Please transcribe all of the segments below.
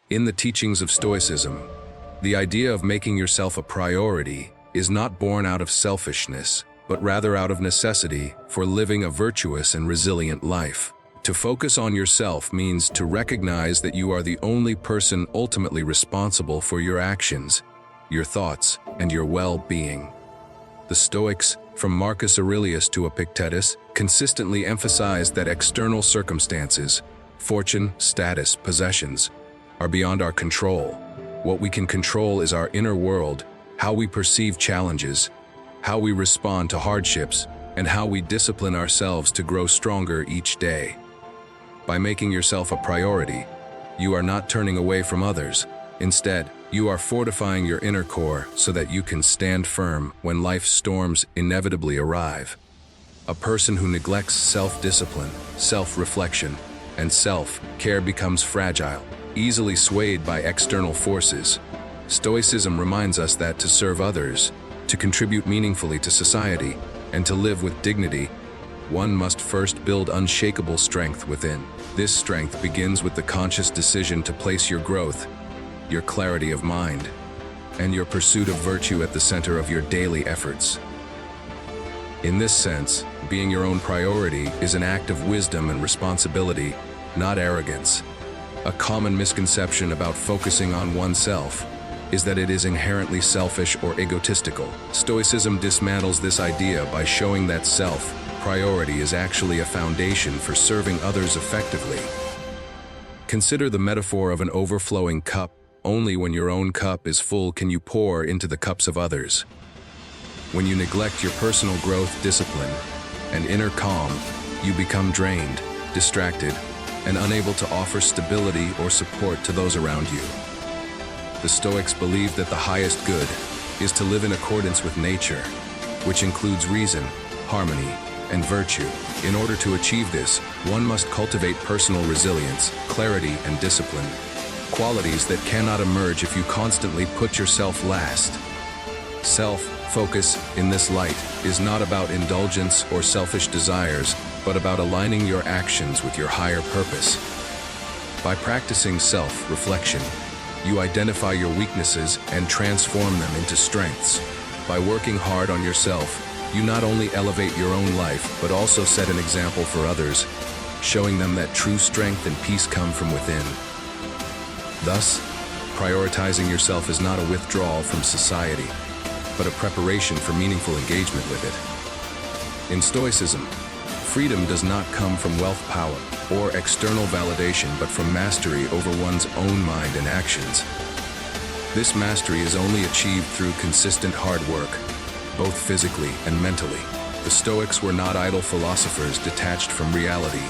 In the teachings of Stoicism, the idea of making yourself a priority is not born out of selfishness, but rather out of necessity for living a virtuous and resilient life. To focus on yourself means to recognize that you are the only person ultimately responsible for your actions, your thoughts, and your well-being. The Stoics, from Marcus Aurelius to Epictetus, consistently emphasized that external circumstances, fortune, status, possessions, are beyond our control. What we can control is our inner world, how we perceive challenges, how we respond to hardships, and how we discipline ourselves to grow stronger each day. By making yourself a priority, you are not turning away from others. Instead, you are fortifying your inner core so that you can stand firm when life's storms inevitably arrive. A person who neglects self-discipline, self-reflection, and self-care becomes fragile, easily swayed by external forces. Stoicism reminds us that to serve others, to contribute meaningfully to society, and to live with dignity, one must first build unshakable strength within. This strength begins with the conscious decision to place your growth, your clarity of mind, and your pursuit of virtue at the center of your daily efforts. In this sense, being your own priority is an act of wisdom and responsibility, not arrogance. A common misconception about focusing on oneself is that it is inherently selfish or egotistical. Stoicism dismantles this idea by showing that self-priority is actually a foundation for serving others effectively. Consider the metaphor of an overflowing cup. Only when your own cup is full can you pour into the cups of others. When you neglect your personal growth, discipline, and inner calm, you become drained, distracted, and unable to offer stability or support to those around you. The Stoics believed that the highest good is to live in accordance with nature, which includes reason, harmony, and virtue. In order to achieve this, one must cultivate personal resilience, clarity, and discipline, qualities that cannot emerge if you constantly put yourself last. Self-focus in this light is not about indulgence or selfish desires, but about aligning your actions with your higher purpose. By practicing self-reflection, you identify your weaknesses and transform them into strengths. By working hard on yourself, you not only elevate your own life, but also set an example for others, showing them that true strength and peace come from within. Thus, prioritizing yourself is not a withdrawal from society, but a preparation for meaningful engagement with it. In Stoicism, freedom does not come from wealth, power, or external validation, but from mastery over one's own mind and actions. This mastery is only achieved through consistent hard work, both physically and mentally. The Stoics were not idle philosophers detached from reality.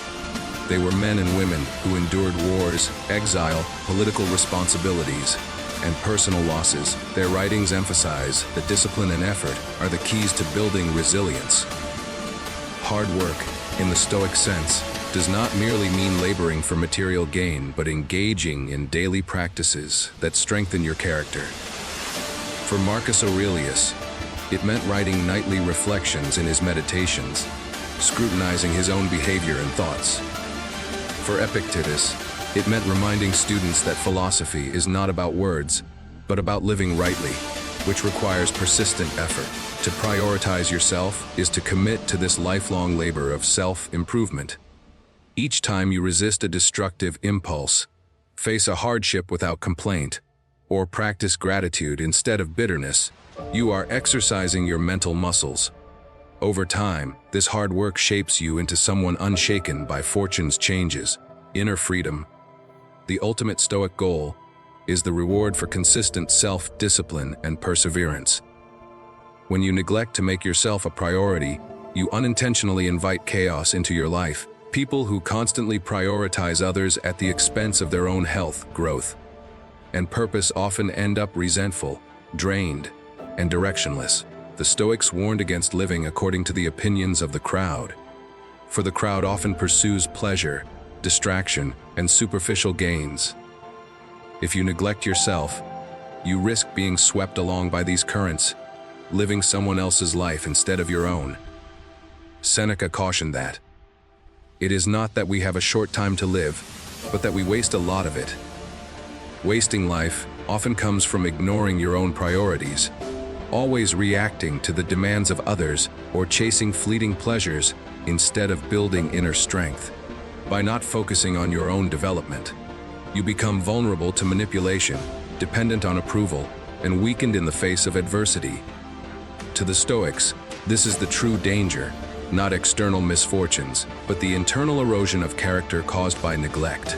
They were men and women who endured wars, exile, political responsibilities, and personal losses. Their writings emphasize that discipline and effort are the keys to building resilience. Hard work, in the Stoic sense, does not merely mean laboring for material gain, but engaging in daily practices that strengthen your character. For Marcus Aurelius, it meant writing nightly reflections in his meditations, scrutinizing his own behavior and thoughts. For Epictetus, it meant reminding students that philosophy is not about words, but about living rightly, which requires persistent effort. To prioritize yourself is to commit to this lifelong labor of self-improvement. Each time you resist a destructive impulse, face a hardship without complaint, or practice gratitude instead of bitterness, you are exercising your mental muscles. Over time, this hard work shapes you into someone unshaken by fortune's changes. Inner freedom, the ultimate Stoic goal, is the reward for consistent self-discipline and perseverance. When you neglect to make yourself a priority, you unintentionally invite chaos into your life. People who constantly prioritize others at the expense of their own health, growth, and purpose often end up resentful, drained, and directionless. The Stoics warned against living according to the opinions of the crowd, for the crowd often pursues pleasure, distraction, and superficial gains. If you neglect yourself, you risk being swept along by these currents, living someone else's life instead of your own. Seneca cautioned that it is not that we have a short time to live, but that we waste a lot of it. Wasting life often comes from ignoring your own priorities, always reacting to the demands of others or chasing fleeting pleasures instead of building inner strength. By not focusing on your own development, you become vulnerable to manipulation, dependent on approval, and weakened in the face of adversity. To the Stoics, this is the true danger, not external misfortunes, but the internal erosion of character caused by neglect.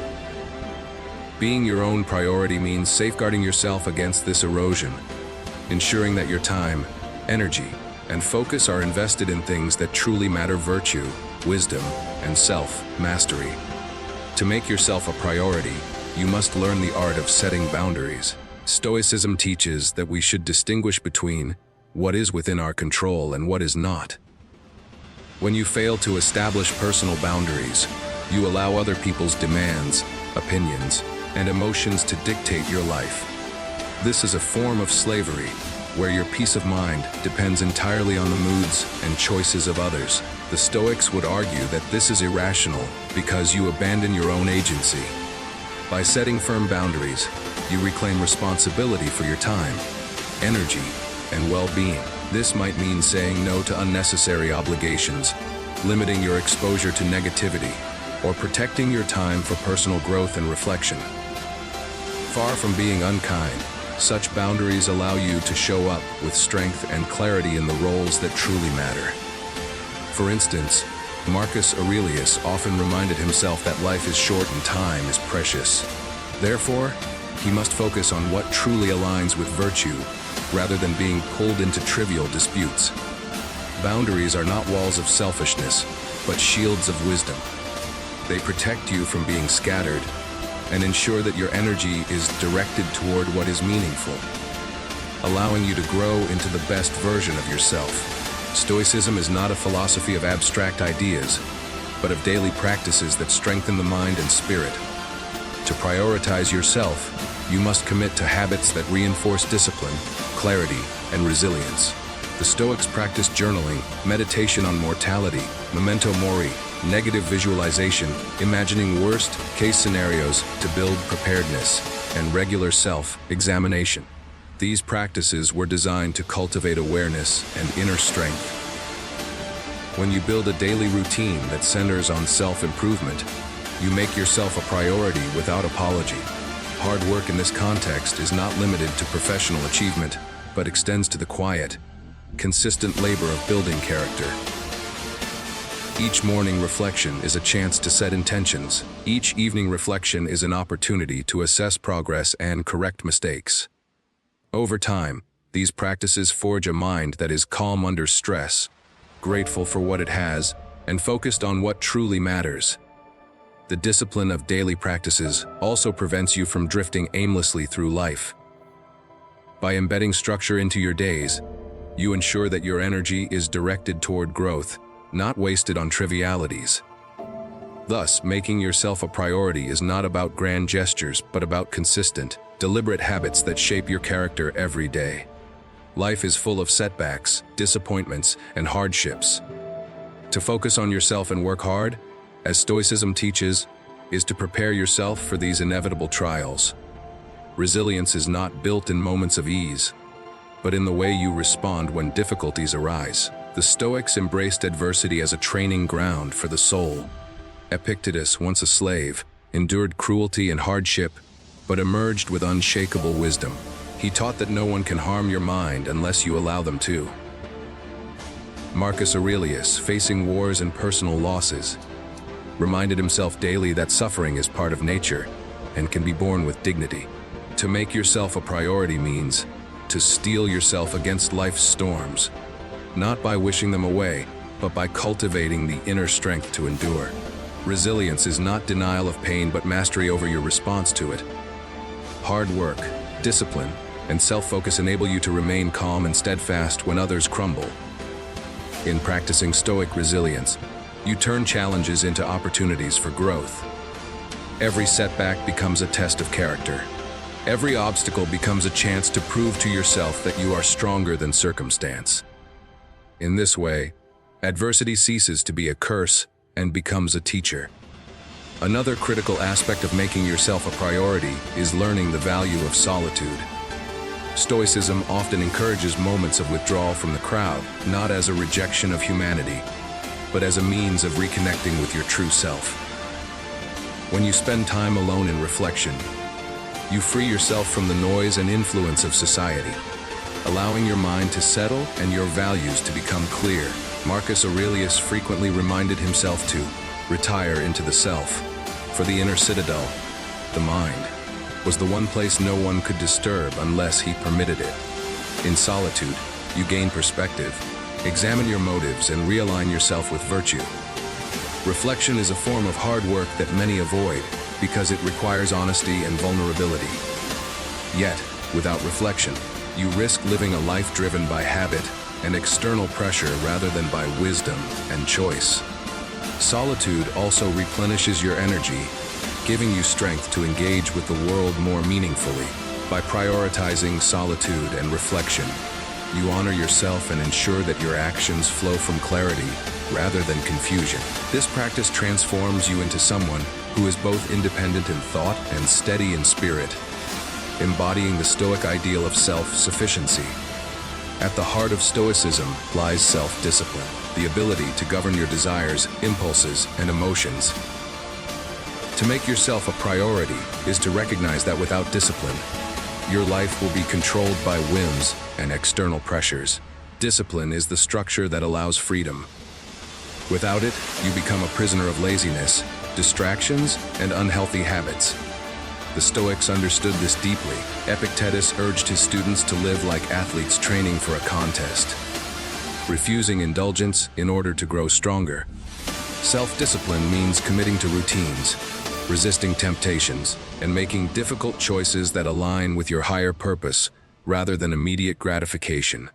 Being your own priority means safeguarding yourself against this erosion, ensuring that your time, energy, and focus are invested in things that truly matter: virtue, wisdom, and self-mastery. To make yourself a priority, you must learn the art of setting boundaries. Stoicism teaches that we should distinguish between what is within our control and what is not. When you fail to establish personal boundaries, you allow other people's demands, opinions, and emotions to dictate your life. This is a form of slavery, where your peace of mind depends entirely on the moods and choices of others. The Stoics would argue that this is irrational because you abandon your own agency. By setting firm boundaries, you reclaim responsibility for your time, energy, and well-being. This might mean saying no to unnecessary obligations, limiting your exposure to negativity, or protecting your time for personal growth and reflection. Far from being unkind, such boundaries allow you to show up with strength and clarity in the roles that truly matter. For instance, Marcus Aurelius often reminded himself that life is short and time is precious. Therefore, he must focus on what truly aligns with virtue, rather than being pulled into trivial disputes. Boundaries are not walls of selfishness, but shields of wisdom. They protect you from being scattered and ensure that your energy is directed toward what is meaningful, allowing you to grow into the best version of yourself. Stoicism is not a philosophy of abstract ideas, but of daily practices that strengthen the mind and spirit. To prioritize yourself, you must commit to habits that reinforce discipline, clarity, and resilience. The Stoics practiced journaling, meditation on mortality, memento mori, negative visualization, imagining worst-case scenarios to build preparedness, and regular self-examination. These practices were designed to cultivate awareness and inner strength. When you build a daily routine that centers on self-improvement, you make yourself a priority without apology. Hard work in this context is not limited to professional achievement, but extends to the quiet, consistent labor of building character. Each morning reflection is a chance to set intentions. Each evening reflection is an opportunity to assess progress and correct mistakes. Over time, these practices forge a mind that is calm under stress, grateful for what it has, and focused on what truly matters. The discipline of daily practices also prevents you from drifting aimlessly through life. By embedding structure into your days, you ensure that your energy is directed toward growth, not wasted on trivialities. Thus, making yourself a priority is not about grand gestures, but about consistent, deliberate habits that shape your character every day. Life is full of setbacks, disappointments, and hardships. To focus on yourself and work hard, as Stoicism teaches, is to prepare yourself for these inevitable trials. Resilience is not built in moments of ease, but in the way you respond when difficulties arise. The Stoics embraced adversity as a training ground for the soul. Epictetus, once a slave, endured cruelty and hardship, but emerged with unshakable wisdom. He taught that no one can harm your mind unless you allow them to. Marcus Aurelius, facing wars and personal losses, reminded himself daily that suffering is part of nature and can be borne with dignity. To make yourself a priority means to steel yourself against life's storms, not by wishing them away, but by cultivating the inner strength to endure. Resilience is not denial of pain, but mastery over your response to it. Hard work, discipline, and self-focus enable you to remain calm and steadfast when others crumble. In practicing Stoic resilience, you turn challenges into opportunities for growth. Every setback becomes a test of character. Every obstacle becomes a chance to prove to yourself that you are stronger than circumstance. In this way, adversity ceases to be a curse and becomes a teacher. Another critical aspect of making yourself a priority is learning the value of solitude. Stoicism often encourages moments of withdrawal from the crowd, not as a rejection of humanity, but as a means of reconnecting with your true self. When you spend time alone in reflection, you free yourself from the noise and influence of society, allowing your mind to settle and your values to become clear. Marcus Aurelius frequently reminded himself to retire into the self, for the inner citadel, the mind, was the one place no one could disturb unless he permitted it. In solitude, you gain perspective, examine your motives, and realign yourself with virtue. Reflection is a form of hard work that many avoid because it requires honesty and vulnerability. Yet, without reflection, you risk living a life driven by habit and external pressure rather than by wisdom and choice. Solitude also replenishes your energy, giving you strength to engage with the world more meaningfully. By prioritizing solitude and reflection, you honor yourself and ensure that your actions flow from clarity rather than confusion. This practice transforms you into someone who is both independent in thought and steady in spirit, embodying the Stoic ideal of self-sufficiency. At the heart of Stoicism lies self-discipline, the ability to govern your desires, impulses, and emotions. To make yourself a priority is to recognize that without discipline, your life will be controlled by whims and external pressures. Discipline is the structure that allows freedom. Without it, you become a prisoner of laziness, distractions, and unhealthy habits. The Stoics understood this deeply. Epictetus urged his students to live like athletes training for a contest, refusing indulgence in order to grow stronger. Self-discipline means committing to routines, resisting temptations, and making difficult choices that align with your higher purpose rather than immediate gratification.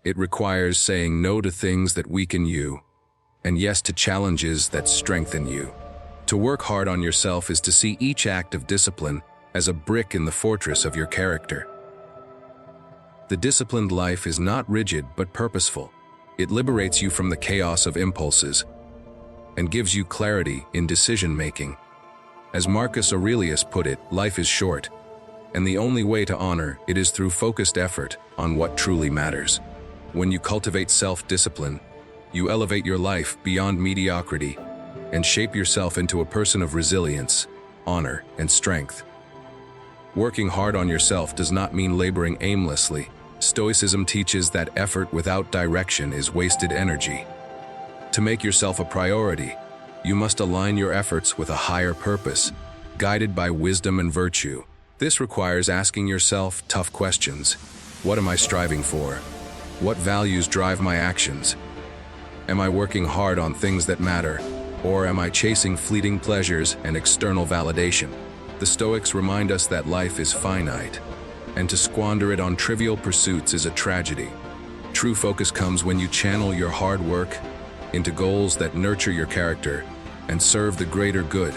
It requires saying no to things that weaken you, and yes to challenges that strengthen you. To work hard on yourself is to see each act of discipline as a brick in the fortress of your character. The disciplined life is not rigid but purposeful. It liberates you from the chaos of impulses and gives you clarity in decision-making. As Marcus Aurelius put it, life is short, and the only way to honor it is through focused effort on what truly matters. When you cultivate self-discipline, you elevate your life beyond mediocrity and shape yourself into a person of resilience, honor, and strength. Working hard on yourself does not mean laboring aimlessly. Stoicism teaches that effort without direction is wasted energy. To make yourself a priority, you must align your efforts with a higher purpose, guided by wisdom and virtue. This requires asking yourself tough questions. What am I striving for? What values drive my actions? Am I working hard on things that matter, or am I chasing fleeting pleasures and external validation? The Stoics remind us that life is finite, and to squander it on trivial pursuits is a tragedy. True focus comes when you channel your hard work into goals that nurture your character and serve the greater good.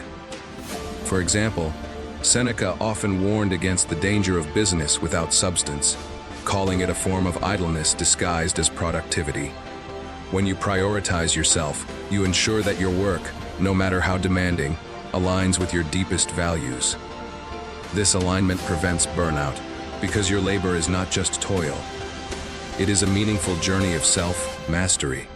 For example, Seneca often warned against the danger of business without substance, calling it a form of idleness disguised as productivity. When you prioritize yourself, you ensure that your work, no matter how demanding, aligns with your deepest values. This alignment prevents burnout, because your labor is not just toil. It is a meaningful journey of self-mastery.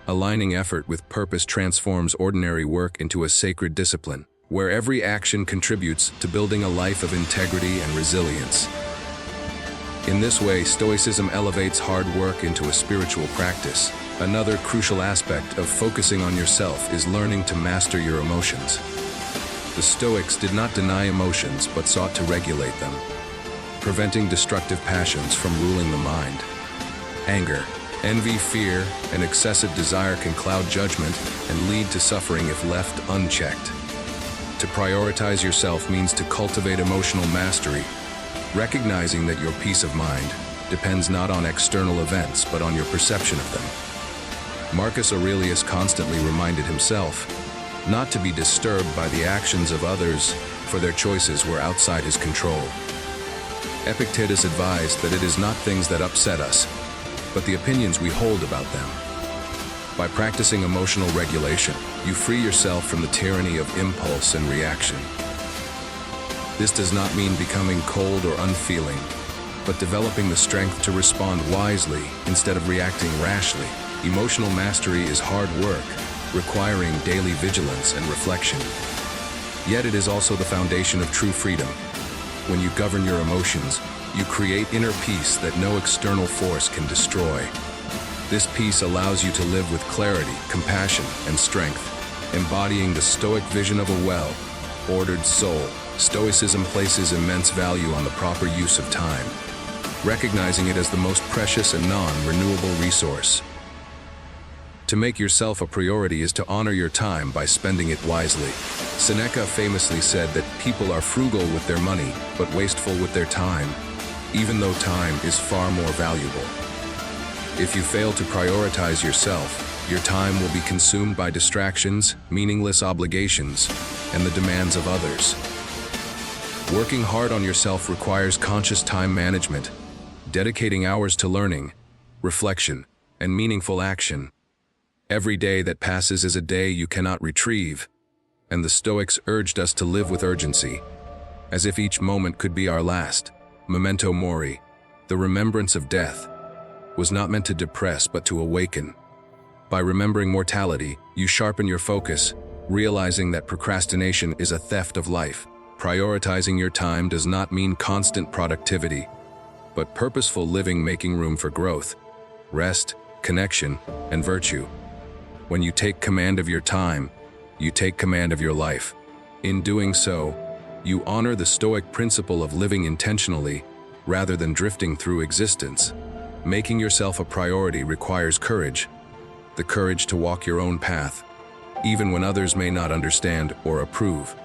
Aligning effort with purpose transforms ordinary work into a sacred discipline, where every action contributes to building a life of integrity and resilience. In this way, Stoicism elevates hard work into a spiritual practice. Another crucial aspect of focusing on yourself is learning to master your emotions. The Stoics did not deny emotions but sought to regulate them, preventing destructive passions from ruling the mind. Anger, envy, fear, and excessive desire can cloud judgment and lead to suffering if left unchecked. To prioritize yourself means to cultivate emotional mastery, recognizing that your peace of mind depends not on external events but on your perception of them. Marcus Aurelius constantly reminded himself not to be disturbed by the actions of others, for their choices were outside his control. Epictetus advised that it is not things that upset us, but the opinions we hold about them. By practicing emotional regulation, you free yourself from the tyranny of impulse and reaction. This does not mean becoming cold or unfeeling, but developing the strength to respond wisely instead of reacting rashly. Emotional mastery is hard work, requiring daily vigilance and reflection. Yet it is also the foundation of true freedom. When you govern your emotions, you create inner peace that no external force can destroy. This peace allows you to live with clarity, compassion, and strength, embodying the Stoic vision of a well-ordered soul. Stoicism places immense value on the proper use of time, recognizing it as the most precious and non-renewable resource. To make yourself a priority is to honor your time by spending it wisely. Seneca famously said that people are frugal with their money, but wasteful with their time, even though time is far more valuable. If you fail to prioritize yourself, your time will be consumed by distractions, meaningless obligations, and the demands of others. Working hard on yourself requires conscious time management, dedicating hours to learning, reflection, and meaningful action. Every day that passes is a day you cannot retrieve, and the Stoics urged us to live with urgency, as if each moment could be our last. Memento mori, the remembrance of death, was not meant to depress but to awaken. By remembering mortality, you sharpen your focus, realizing that procrastination is a theft of life. Prioritizing your time does not mean constant productivity, but purposeful living, making room for growth, rest, connection, and virtue. When you take command of your time, you take command of your life. In doing so, you honor the Stoic principle of living intentionally rather than drifting through existence. Making yourself a priority requires courage, the courage to walk your own path, even when others may not understand or approve.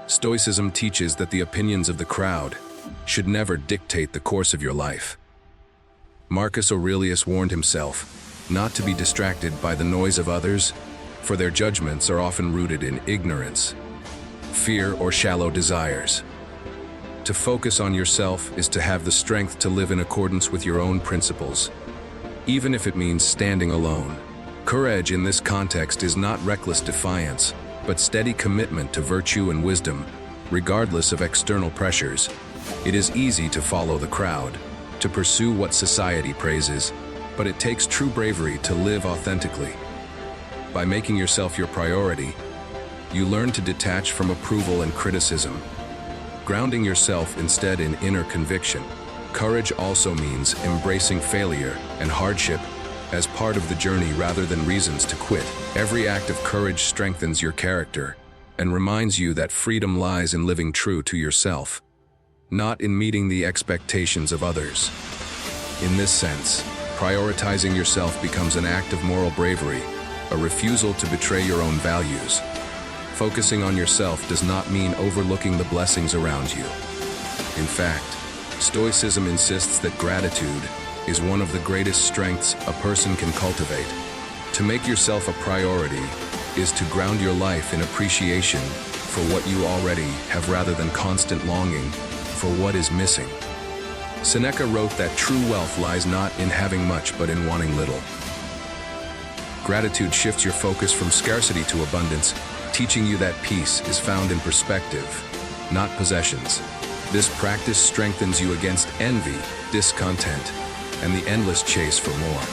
Stoicism teaches that the opinions of the crowd should never dictate the course of your life. Marcus Aurelius warned himself not to be distracted by the noise of others, for their judgments are often rooted in ignorance, fear, or shallow desires. To focus on yourself is to have the strength to live in accordance with your own principles, even if it means standing alone. Courage in this context is not reckless defiance, but steady commitment to virtue and wisdom, regardless of external pressures. It is easy to follow the crowd, to pursue what society praises, but it takes true bravery to live authentically. By making yourself your priority, you learn to detach from approval and criticism, grounding yourself instead in inner conviction. Courage also means embracing failure and hardship as part of the journey rather than reasons to quit. Every act of courage strengthens your character and reminds you that freedom lies in living true to yourself, not in meeting the expectations of others. In this sense, prioritizing yourself becomes an act of moral bravery, a refusal to betray your own values. Focusing on yourself does not mean overlooking the blessings around you. In fact, Stoicism insists that gratitude is one of the greatest strengths a person can cultivate. To make yourself a priority is to ground your life in appreciation for what you already have rather than constant longing for what is missing. Seneca wrote that true wealth lies not in having much but in wanting little. Gratitude shifts your focus from scarcity to abundance, teaching you that peace is found in perspective, not possessions. This practice strengthens you against envy, discontent, and the endless chase for more.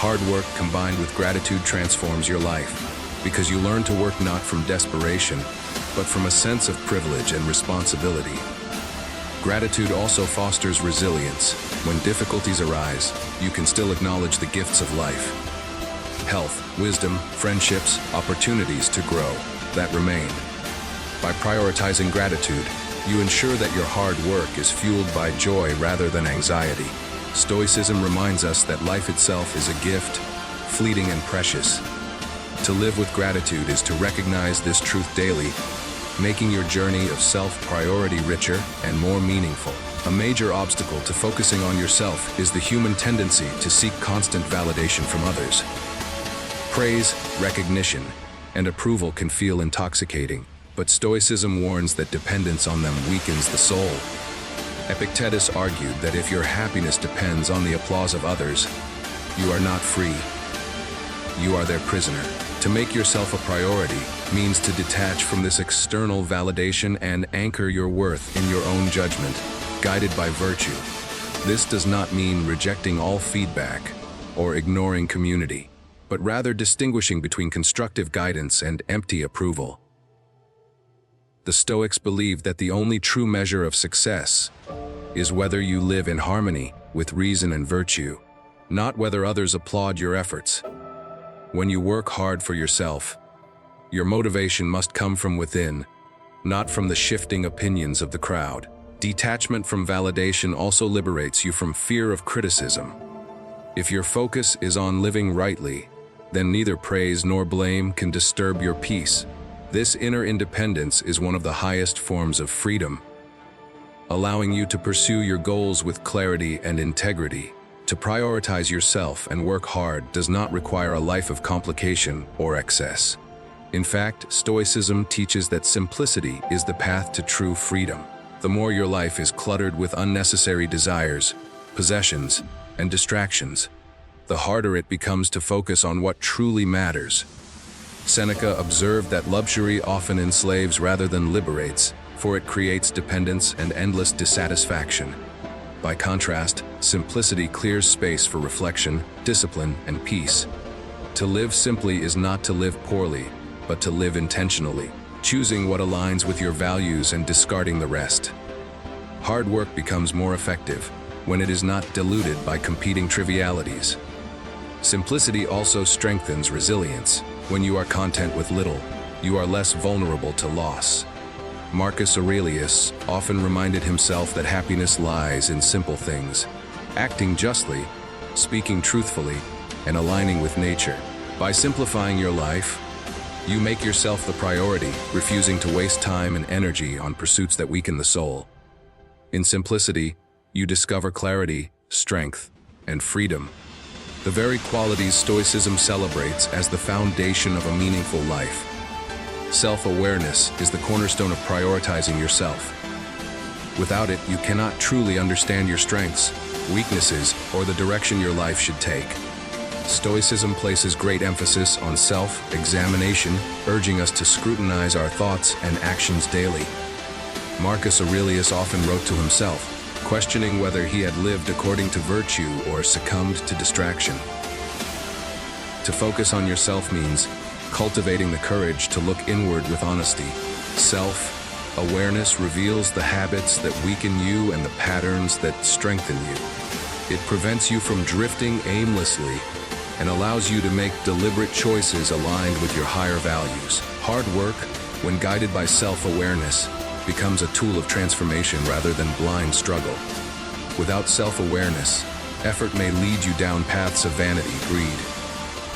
Hard work combined with gratitude transforms your life, because you learn to work not from desperation, but from a sense of privilege and responsibility. Gratitude also fosters resilience. When difficulties arise, you can still acknowledge the gifts of life. Health, wisdom, friendships, opportunities to grow that remain. By prioritizing gratitude, you ensure that your hard work is fueled by joy rather than anxiety. Stoicism reminds us that life itself is a gift, fleeting and precious. To live with gratitude is to recognize this truth daily, making your journey of self-priority richer and more meaningful. A major obstacle to focusing on yourself is the human tendency to seek constant validation from others. Praise, recognition, and approval can feel intoxicating, but Stoicism warns that dependence on them weakens the soul. Epictetus argued that if your happiness depends on the applause of others, you are not free. you are their prisoner. To make yourself a priority means to detach from this external validation and anchor your worth in your own judgment, guided by virtue. This does not mean rejecting all feedback or ignoring community, but rather distinguishing between constructive guidance and empty approval. The Stoics believed that the only true measure of success is whether you live in harmony with reason and virtue, not whether others applaud your efforts. When you work hard for yourself, your motivation must come from within, not from the shifting opinions of the crowd. Detachment from validation also liberates you from fear of criticism. If your focus is on living rightly, then neither praise nor blame can disturb your peace. This inner independence is one of the highest forms of freedom, allowing you to pursue your goals with clarity and integrity. To prioritize yourself and work hard does not require a life of complication or excess. In fact, Stoicism teaches that simplicity is the path to true freedom. The more your life is cluttered with unnecessary desires, possessions, and distractions, the harder it becomes to focus on what truly matters. Seneca observed that luxury often enslaves rather than liberates, for it creates dependence and endless dissatisfaction. By contrast, simplicity clears space for reflection, discipline, and peace. To live simply is not to live poorly, but to live intentionally, choosing what aligns with your values and discarding the rest. Hard work becomes more effective when it is not diluted by competing trivialities. Simplicity also strengthens resilience. When you are content with little, you are less vulnerable to loss. Marcus Aurelius often reminded himself that happiness lies in simple things, acting justly, speaking truthfully, and aligning with nature. By simplifying your life, you make yourself the priority, refusing to waste time and energy on pursuits that weaken the soul. In simplicity, you discover clarity, strength, and freedom, the very qualities Stoicism celebrates as the foundation of a meaningful life. Self-awareness is the cornerstone of prioritizing yourself. Without it, you cannot truly understand your strengths, weaknesses, or the direction your life should take. Stoicism places great emphasis on self-examination, urging us to scrutinize our thoughts and actions daily. Marcus Aurelius often wrote to himself, questioning whether he had lived according to virtue or succumbed to distraction. To focus on yourself means cultivating the courage to look inward with honesty. Self-awareness reveals the habits that weaken you and the patterns that strengthen you. It prevents you from drifting aimlessly and allows you to make deliberate choices aligned with your higher values. Hard work, when guided by self-awareness, becomes a tool of transformation rather than blind struggle. Without self-awareness, effort may lead you down paths of vanity, greed,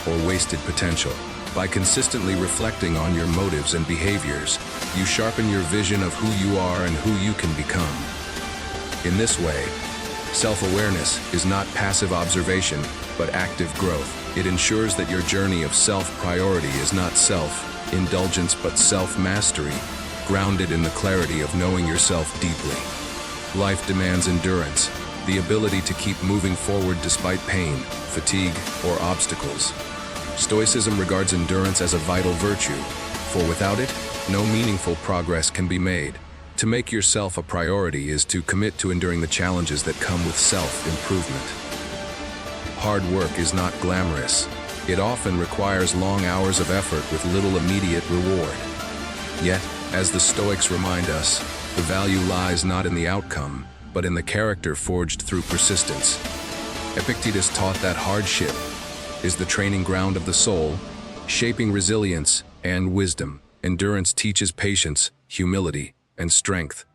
or wasted potential. By consistently reflecting on your motives and behaviors, you sharpen your vision of who you are and who you can become. In this way, self-awareness is not passive observation, but active growth. It ensures that your journey of self-priority is not self-indulgence, but self-mastery, grounded in the clarity of knowing yourself deeply. Life demands endurance, the ability to keep moving forward despite pain, fatigue, or obstacles. Stoicism regards endurance as a vital virtue, for without it, no meaningful progress can be made. To make yourself a priority is to commit to enduring the challenges that come with self-improvement. Hard work is not glamorous. It often requires long hours of effort with little immediate reward. Yet, as the Stoics remind us, the value lies not in the outcome, but in the character forged through persistence. Epictetus taught that hardship is the training ground of the soul, shaping resilience and wisdom. Endurance teaches patience, humility, and strength.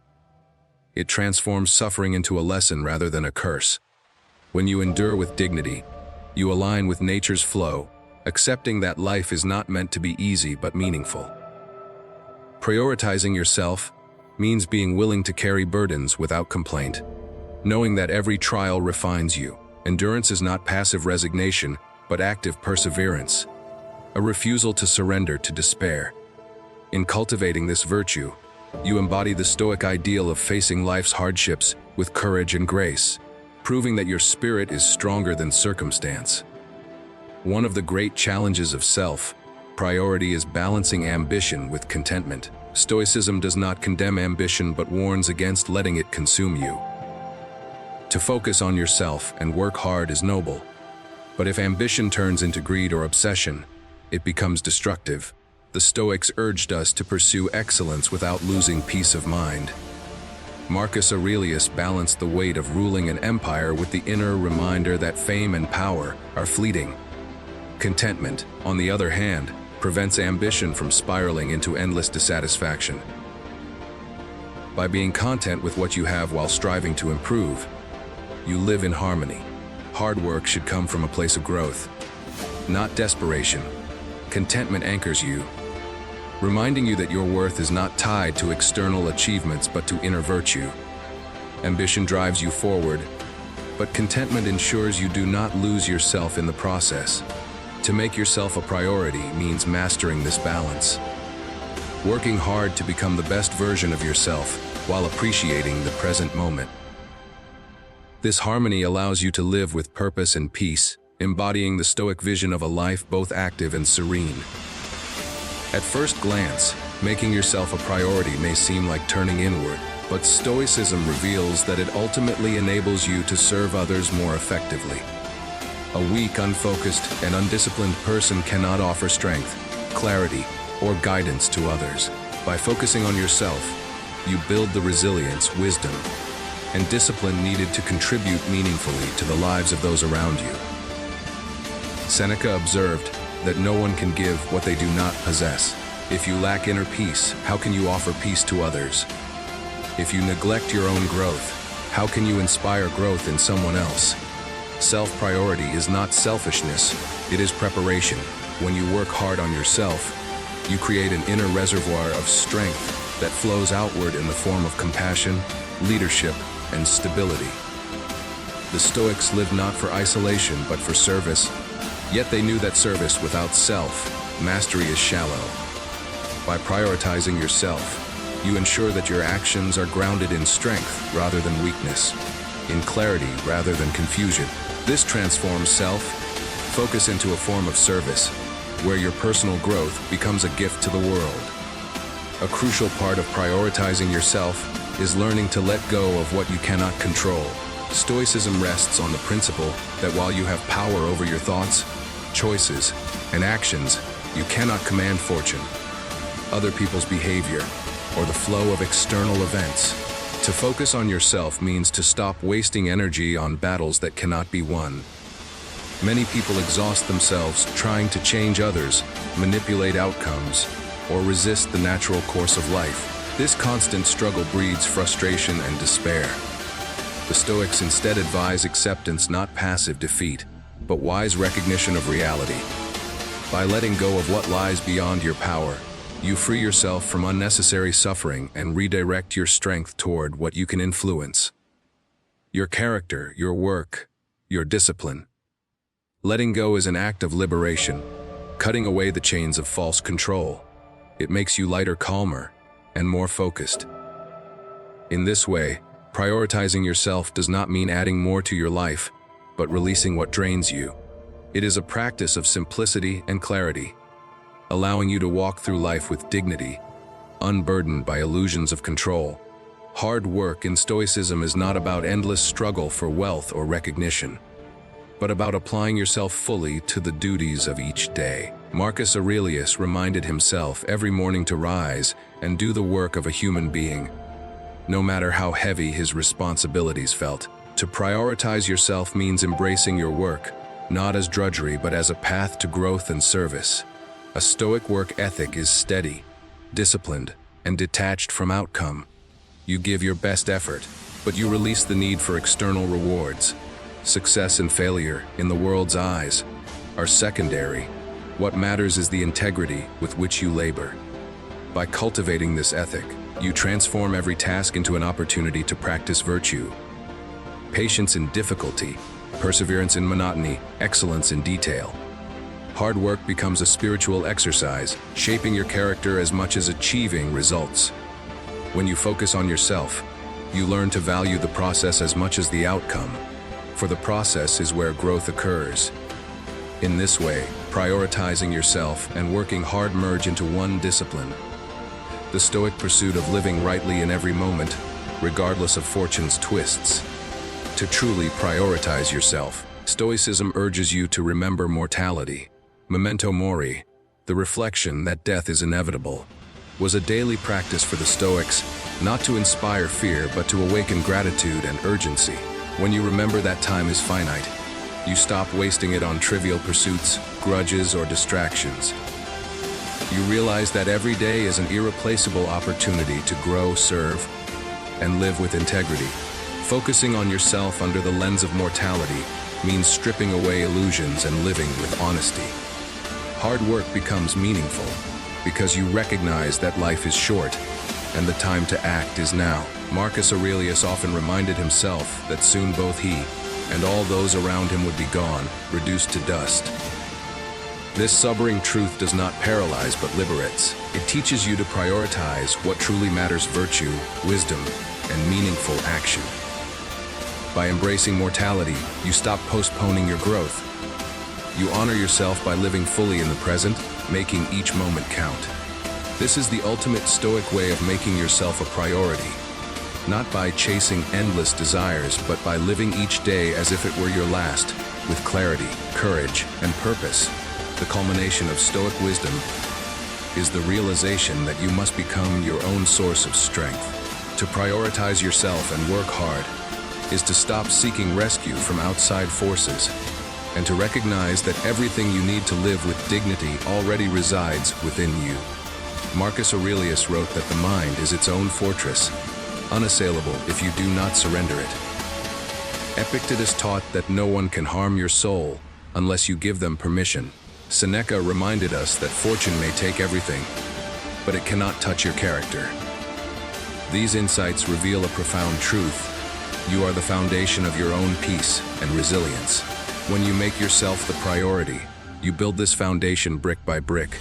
It transforms suffering into a lesson rather than a curse. When you endure with dignity, you align with nature's flow, accepting that life is not meant to be easy but meaningful. Prioritizing yourself means being willing to carry burdens without complaint, knowing that every trial refines you. Endurance is not passive resignation, but active perseverance, a refusal to surrender to despair. In cultivating this virtue, you embody the Stoic ideal of facing life's hardships with courage and grace, proving that your spirit is stronger than circumstance. One of the great challenges of self-priority is balancing ambition with contentment. Stoicism does not condemn ambition but warns against letting it consume you. To focus on yourself and work hard is noble, but if ambition turns into greed or obsession, it becomes destructive. The Stoics urged us to pursue excellence without losing peace of mind. Marcus Aurelius balanced the weight of ruling an empire with the inner reminder that fame and power are fleeting. Contentment, on the other hand, prevents ambition from spiraling into endless dissatisfaction. By being content with what you have while striving to improve, you live in harmony. Hard work should come from a place of growth, not desperation. Contentment anchors you, reminding you that your worth is not tied to external achievements but to inner virtue. Ambition drives you forward, but contentment ensures you do not lose yourself in the process. To make yourself a priority means mastering this balance, working hard to become the best version of yourself while appreciating the present moment. This harmony allows you to live with purpose and peace, embodying the Stoic vision of a life both active and serene. At first glance, making yourself a priority may seem like turning inward, but Stoicism reveals that it ultimately enables you to serve others more effectively. A weak, unfocused, and undisciplined person cannot offer strength, clarity, or guidance to others. By focusing on yourself, you build the resilience, wisdom, and discipline needed to contribute meaningfully to the lives of those around you. Seneca observed that no one can give what they do not possess. If you lack inner peace, how can you offer peace to others? If you neglect your own growth, how can you inspire growth in someone else? Self-priority is not selfishness, it is preparation. When you work hard on yourself, you create an inner reservoir of strength that flows outward in the form of compassion, leadership, and stability. The Stoics lived not for isolation but for service, yet they knew that service without self-mastery is shallow. By prioritizing yourself, you ensure that your actions are grounded in strength rather than weakness, in clarity rather than confusion. This transforms self-focus into a form of service, where your personal growth becomes a gift to the world. A crucial part of prioritizing yourself is learning to let go of what you cannot control. Stoicism rests on the principle that while you have power over your thoughts, choices, and actions, you cannot command fortune, other people's behavior, or the flow of external events. To focus on yourself means to stop wasting energy on battles that cannot be won. Many people exhaust themselves trying to change others, manipulate outcomes, or resist the natural course of life. This constant struggle breeds frustration and despair. The Stoics instead advise acceptance, not passive defeat, but wise recognition of reality. By letting go of what lies beyond your power, you free yourself from unnecessary suffering and redirect your strength toward what you can influence. Your character, your work, your discipline. Letting go is an act of liberation, cutting away the chains of false control. It makes you lighter, calmer, and more focused. In this way, prioritizing yourself does not mean adding more to your life, but releasing what drains you. It is a practice of simplicity and clarity, allowing you to walk through life with dignity, unburdened by illusions of control. Hard work in Stoicism is not about endless struggle for wealth or recognition, but about applying yourself fully to the duties of each day. Marcus Aurelius reminded himself every morning to rise and do the work of a human being, no matter how heavy his responsibilities felt. To prioritize yourself means embracing your work, not as drudgery but as a path to growth and service. A Stoic work ethic is steady, disciplined, and detached from outcome. You give your best effort, but you release the need for external rewards. Success and failure, in the world's eyes, are secondary. What matters is the integrity with which you labor. By cultivating this ethic, you transform every task into an opportunity to practice virtue. Patience in difficulty, perseverance in monotony, excellence in detail. Hard work becomes a spiritual exercise, shaping your character as much as achieving results. When you focus on yourself, you learn to value the process as much as the outcome, for the process is where growth occurs. In this way, prioritizing yourself and working hard merge into one discipline. The Stoic pursuit of living rightly in every moment, regardless of fortune's twists. To truly prioritize yourself, Stoicism urges you to remember mortality. Memento mori, the reflection that death is inevitable, was a daily practice for the Stoics, not to inspire fear but to awaken gratitude and urgency. When you remember that time is finite, you stop wasting it on trivial pursuits, grudges, or distractions. You realize that every day is an irreplaceable opportunity to grow, serve, and live with integrity. Focusing on yourself under the lens of mortality means stripping away illusions and living with honesty. Hard work becomes meaningful because you recognize that life is short and the time to act is now. Marcus Aurelius often reminded himself that soon both he and all those around him would be gone, reduced to dust. This sobering truth does not paralyze but liberates. It teaches you to prioritize what truly matters: virtue, wisdom, and meaningful action. By embracing mortality, you stop postponing your growth. You honor yourself by living fully in the present, making each moment count. This is the ultimate Stoic way of making yourself a priority, not by chasing endless desires, but by living each day as if it were your last, with clarity, courage, and purpose. The culmination of Stoic wisdom is the realization that you must become your own source of strength. To prioritize yourself and work hard is to stop seeking rescue from outside forces and to recognize that everything you need to live with dignity already resides within you. Marcus Aurelius wrote that the mind is its own fortress, unassailable if you do not surrender it. Epictetus taught that no one can harm your soul unless you give them permission. Seneca reminded us that fortune may take everything, but it cannot touch your character. These insights reveal a profound truth. You are the foundation of your own peace and resilience. When you make yourself the priority, you build this foundation brick by brick.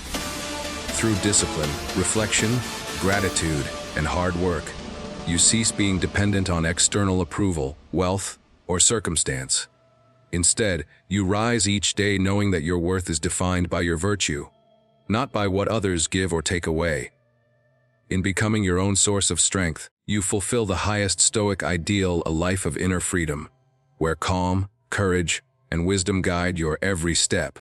Through discipline, reflection, gratitude, and hard work, you cease being dependent on external approval, wealth, or circumstance. Instead, you rise each day knowing that your worth is defined by your virtue, not by what others give or take away. In becoming your own source of strength, you fulfill the highest Stoic ideal, a life of inner freedom, where calm, courage, and wisdom guide your every step.